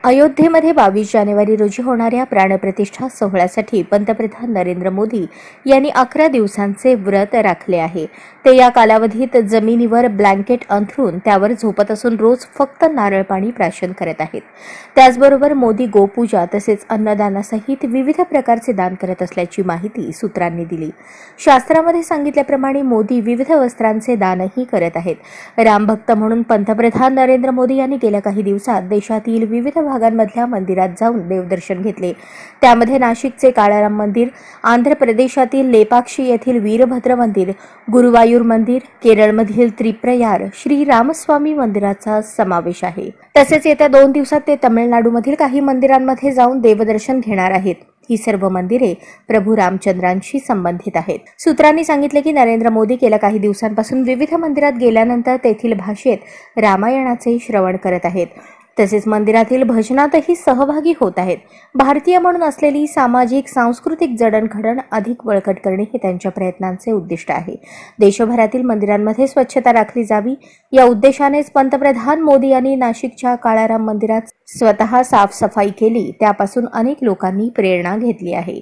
अयोध्येमध्ये 22 जानेवारी रोजी होणाऱ्या प्राणप्रतिष्ठा सोहळ्यासाठी पंतप्रधान नरेंद्र मोदी यांनी 11 दिवसांचे व्रत राखले आहे। ते या कालावधीत जमिनीवर ब्लँकेट अंथरून त्यावर झोपत असून रोज फक्त नारळ पाणी प्राशन करत आहेत। त्याचबरोबर मोदी गोपूजा तसेच अन्नदानासहित विविध प्रकारचे दान करत असल्याची माहिती सूत्रांनी दिली। शास्त्रामध्ये सांगितल्याप्रमाणे मोदी विविध वस्त्रांचे दानही करत आहेत। रामभक्त म्हणून पंतप्रधान नरेंद्र मोदी यांनी गेल्या काही दिवसात देशातील विविध भागांमधल्या मंदिरात जाऊन देवदर्शन घेतले। त्यामध्ये नाशिकचे काळाराम मंदिर, आंध्र प्रदेशातील लेपाक्षी येथील वीरभद्र मंदिर, गुरुवायूर मंदिर, केरळमधील त्रिप्रयार श्री रामस्वामी मंदिराचा समावेश आहे। तसेच येत्या 2 दिवसात ते तमिळनाडूमधील काही मंदिरांमध्ये जाऊन देवदर्शन घेणार आहेत। ही सर्व मंदिरे प्रभू रामचंद्रांशी संबंधित आहेत। सूत्रांनी सांगितले की नरेंद्र मोदी गेल्या काही दिवसांपासून विविध मंदिरात गेल्यानंतर तेथील भाषेत रामायणाचे श्रवण करत आहेत। तसेच मंदिरातील भजनातही सहभागी होत आहेत। भारतीय म्हणून असलेली सामाजिक सांस्कृतिक जडणघडण अधिक बळकट करणे हे त्यांच्या प्रयत्नांचे उद्दिष्ट आहे। देशभरातील मंदिरांमध्ये स्वच्छता राखली जावी या उद्देशानेच पंतप्रधान मोदी यांनी नाशिकच्या काळाराम मंदिरात स्वतः साफसफाई केली। त्यापासून अनेक लोकांनी प्रेरणा घेतली आहे।